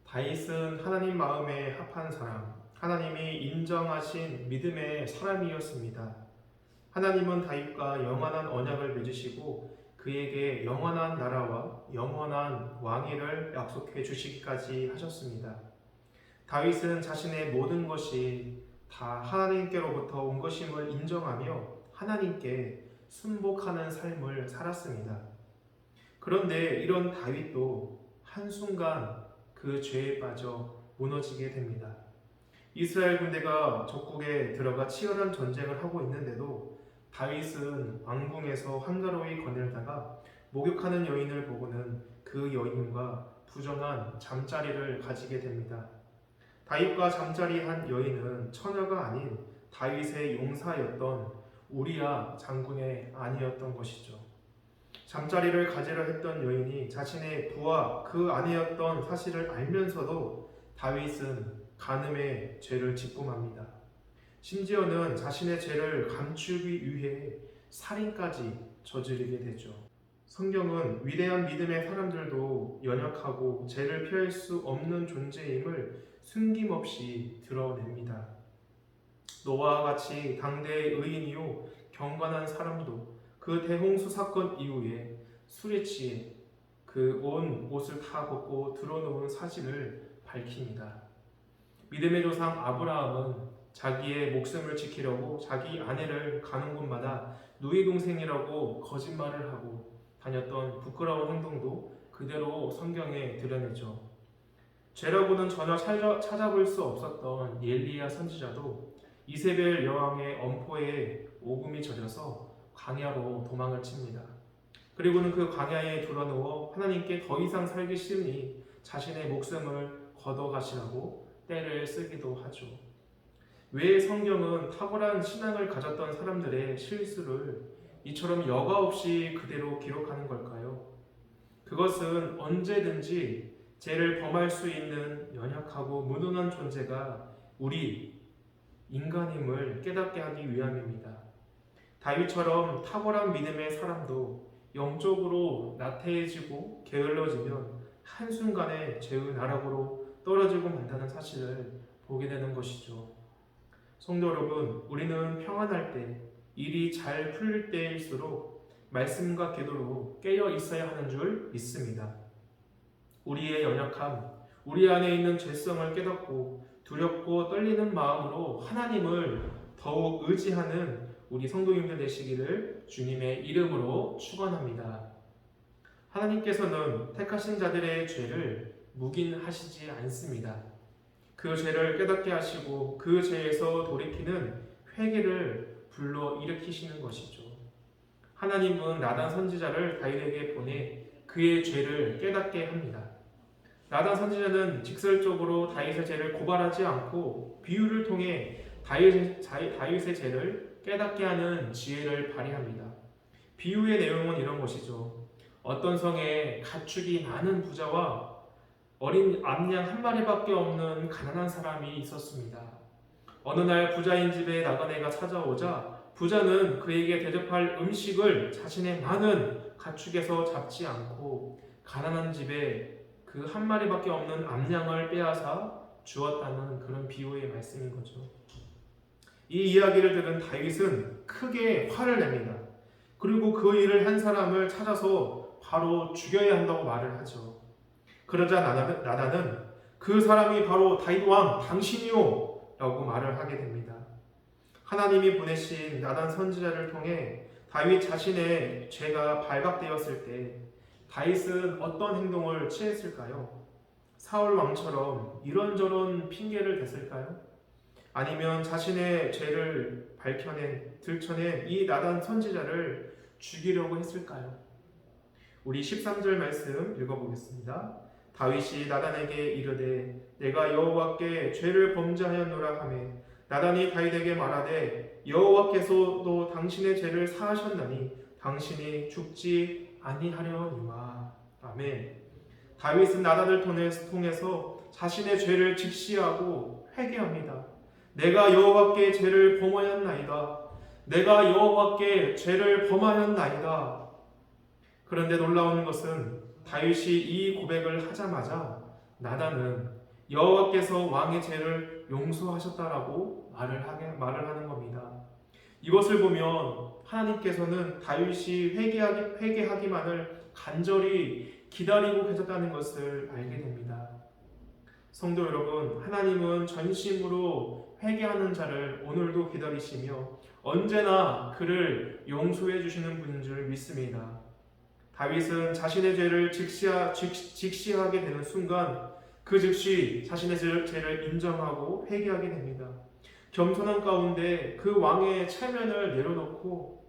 다윗은 하나님 마음에 합한 사람, 하나님이 인정하신 믿음의 사람이었습니다. 하나님은 다윗과 영원한 언약을 맺으시고 그에게 영원한 나라와 영원한 왕위를 약속해 주시기까지 하셨습니다. 다윗은 자신의 모든 것이 다 하나님께로부터 온 것임을 인정하며 하나님께 순복하는 삶을 살았습니다. 그런데 이런 다윗도 한순간 그 죄에 빠져 무너지게 됩니다. 이스라엘 군대가 적국에 들어가 치열한 전쟁을 하고 있는데도 다윗은 왕궁에서 한가로이 거닐다가 목욕하는 여인을 보고는 그 여인과 부정한 잠자리를 가지게 됩니다. 다윗과 잠자리한 여인은 처녀가 아닌 다윗의 용사였던 우리야 장군의 아내였던 것이죠. 잠자리를 가지려 했던 여인이 자신의 부하 그 아내였던 사실을 알면서도 다윗은 간음의 죄를 집음합니다. 심지어는 자신의 죄를 감추기 위해 살인까지 저지르게 되죠. 성경은 위대한 믿음의 사람들도 연약하고 죄를 피할 수 없는 존재임을 숨김없이 드러냅니다. 노아와 같이 당대의 의인이요 경건한 사람도 그 대홍수 사건 이후에 술에 취해 그 온 옷을 다 벗고 드러놓은 사실을 밝힙니다. 믿음의 조상 아브라함은 자기의 목숨을 지키려고 자기 아내를 가는 곳마다 누이 동생이라고 거짓말을 하고 다녔던 부끄러운 행동도 그대로 성경에 드러내죠. 죄라고는 전혀 찾아볼 수 없었던 엘리야 선지자도 이세벨 여왕의 엄포에 오금이 젖어서 광야로 도망을 칩니다. 그리고는 그 광야에 드러누워 하나님께 더 이상 살기 싫으니 자신의 목숨을 걷어가시라고 떼를 쓰기도 하죠. 왜 성경은 탁월한 신앙을 가졌던 사람들의 실수를 이처럼 여과 없이 그대로 기록하는 걸까요? 그것은 언제든지 죄를 범할 수 있는 연약하고 무능한 존재가 우리 인간임을 깨닫게 하기 위함입니다. 다윗처럼 탁월한 믿음의 사람도 영적으로 나태해지고 게을러지면 한순간에 죄의 나락으로 떨어지고 만다는 사실을 보게 되는 것이죠. 성도 여러분, 우리는 평안할 때, 일이 잘 풀릴 때일수록 말씀과 기도로 깨어 있어야 하는 줄 믿습니다. 우리의 연약함, 우리 안에 있는 죄성을 깨닫고 두렵고 떨리는 마음으로 하나님을 더욱 의지하는 우리 성도님들 되시기를 주님의 이름으로 축원합니다. 하나님께서는 택하신 자들의 죄를 묵인하시지 않습니다. 그 죄를 깨닫게 하시고 그 죄에서 돌이키는 회개를 불러 일으키시는 것이죠. 하나님은 나단 선지자를 다윗에게 보내 그의 죄를 깨닫게 합니다. 나단 선지자는 직설적으로 다윗의 죄를 고발하지 않고 비유를 통해 다윗의 죄를 깨닫게 하는 지혜를 발휘합니다. 비유의 내용은 이런 것이죠. 어떤 성에 가축이 많은 부자와 어린 암양 한 마리밖에 없는 가난한 사람이 있었습니다. 어느 날 부자인 집에 나그네가 찾아오자 부자는 그에게 대접할 음식을 자신의 많은 가축에서 잡지 않고 가난한 집에 그 한 마리밖에 없는 암양을 빼앗아 주었다는 그런 비유의 말씀인 거죠. 이 이야기를 들은 다윗은 크게 화를 냅니다. 그리고 그 일을 한 사람을 찾아서 바로 죽여야 한다고 말을 하죠. 그러자 나단은 그 사람이 바로 다윗 왕 당신이요 라고 말을 하게 됩니다. 하나님이 보내신 나단 선지자를 통해 다윗 자신의 죄가 발각되었을 때 다윗은 어떤 행동을 취했을까요? 사울 왕처럼 이런저런 핑계를 댔을까요? 아니면 자신의 죄를 들춰낸 이 나단 선지자를 죽이려고 했을까요? 우리 13절 말씀 읽어보겠습니다. 다윗이 나단에게 이르되 내가 여호와께 죄를 범죄하였노라 하매 나단이 다윗에게 말하되 여호와께서도 당신의 죄를 사하셨나니 당신이 죽지 아니하려니와. 아멘. 다윗은 나단을 통해서 자신의 죄를 직시하고 회개합니다. 내가 여호와께 죄를 범하였나이다. 내가 여호와께 죄를 범하였나이다. 그런데 놀라운 것은 다윗이 이 고백을 하자마자 나단은 여호와께서 왕의 죄를 용서하셨다라고 말을 하는 겁니다. 이것을 보면 하나님께서는 다윗이 회개하기만을 간절히 기다리고 계셨다는 것을 알게 됩니다. 성도 여러분, 하나님은 전심으로 회개하는 자를 오늘도 기다리시며 언제나 그를 용서해 주시는 분인 줄 믿습니다. 다윗은 자신의 죄를 직시하게 되는 순간 그 즉시 자신의 죄를 인정하고 회개하게 됩니다. 겸손한 가운데 그 왕의 체면을 내려놓고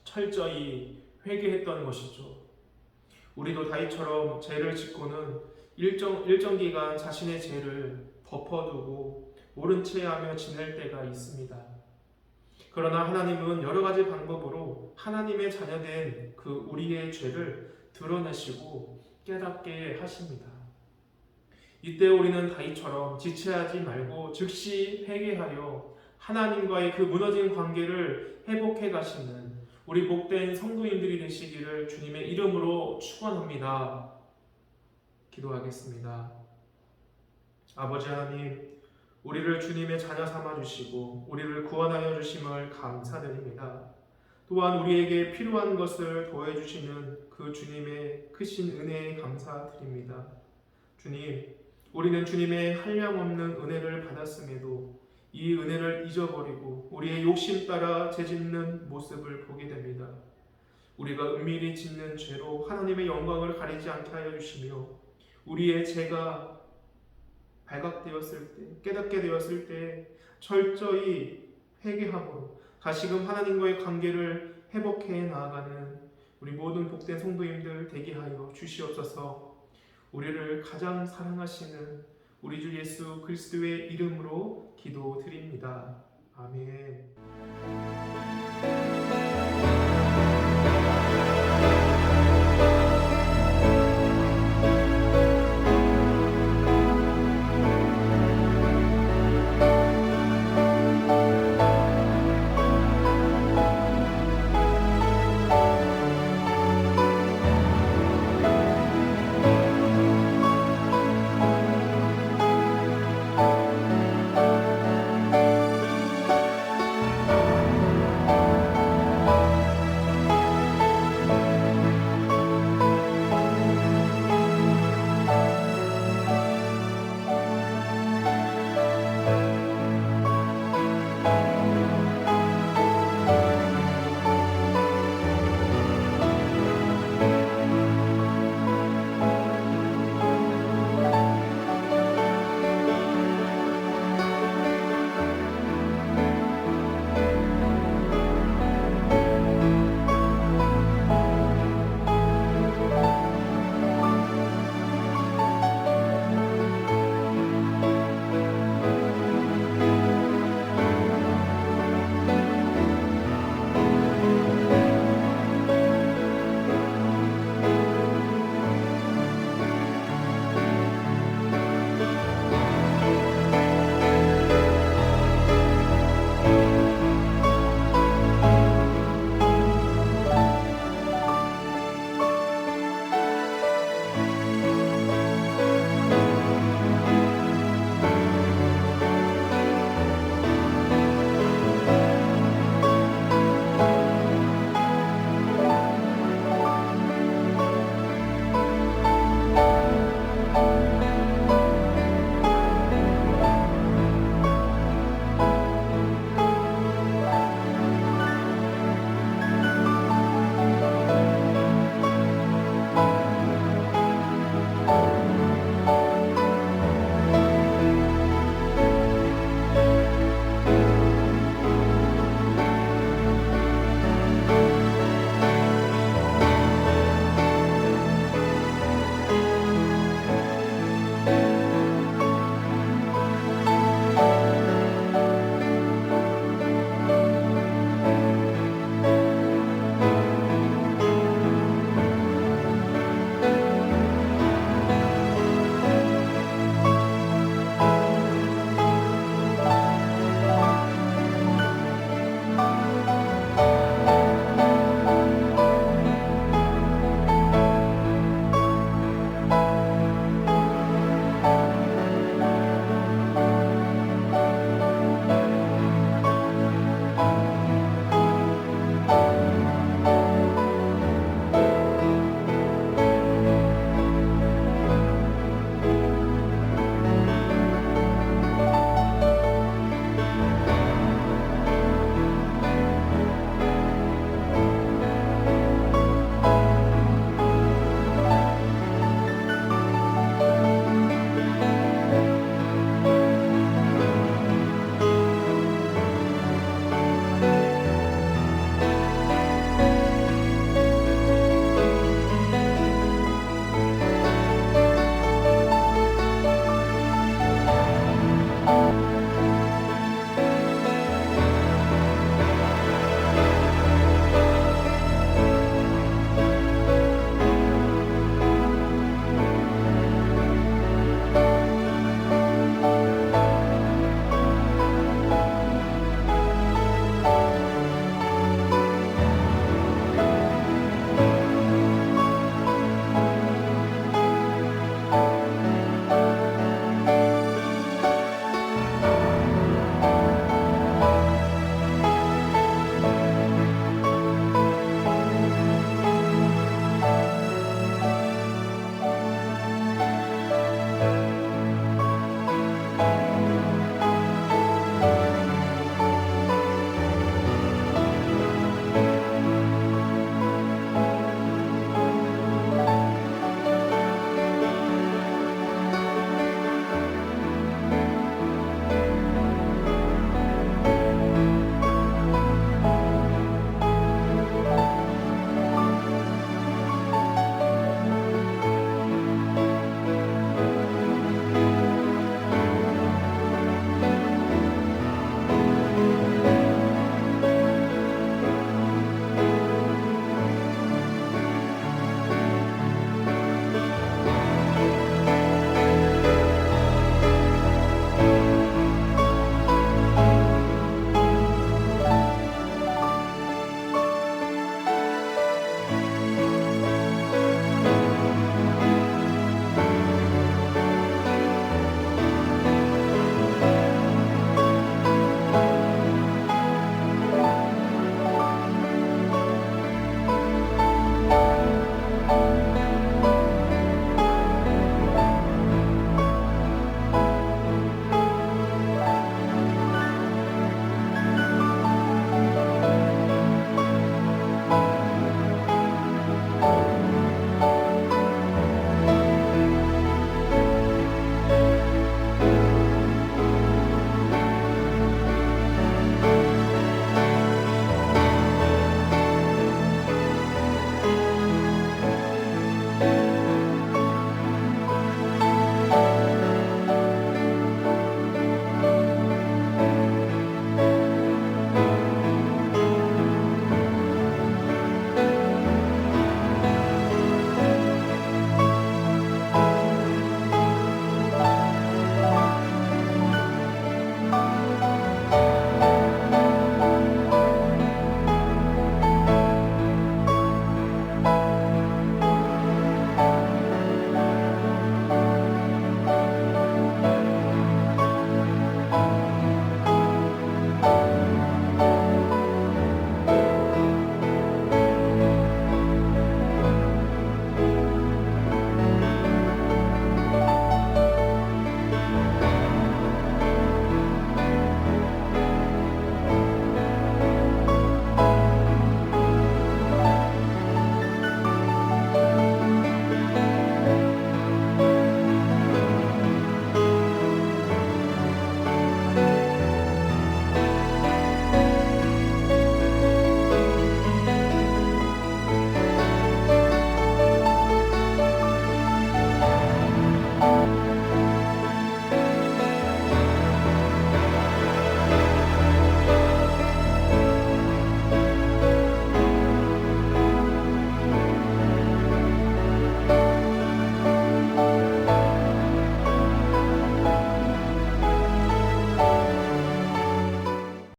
철저히 회개했던 것이죠. 우리도 다윗처럼 죄를 짓고는 일정 기간 자신의 죄를 덮어두고 모른 채 하며 지낼 때가 있습니다. 그러나 하나님은 여러 가지 방법으로 하나님의 자녀된 그 우리의 죄를 드러내시고 깨닫게 하십니다. 이때 우리는 다윗처럼 지체하지 말고 즉시 회개하여 하나님과의 그 무너진 관계를 회복해 가시는 우리 복된 성도인들이 되시기를 주님의 이름으로 축원합니다. 기도하겠습니다. 아버지 하나님, 우리를 주님의 자녀 삼아 주시고 우리를 구원하여 주심을 감사드립니다. 또한 우리에게 필요한 것을 더해 주시는 그 주님의 크신 은혜에 감사드립니다. 주님, 우리는 주님의 한량없는 은혜를 받았음에도 이 은혜를 잊어버리고 우리의 욕심 따라 죄짓는 모습을 보게 됩니다. 우리가 은밀히 짓는 죄로 하나님의 영광을 가리지 않게 하여 주시며 우리의 죄가 발각되었을 때, 깨닫게 되었을 때 철저히 회개함으로 다시금 하나님과의 관계를 회복해 나아가는 우리 모든 복된 성도님들 되게 하여 주시옵소서. 우리를 가장 사랑하시는 우리 주 예수 그리스도의 이름으로 기도드립니다. 아멘.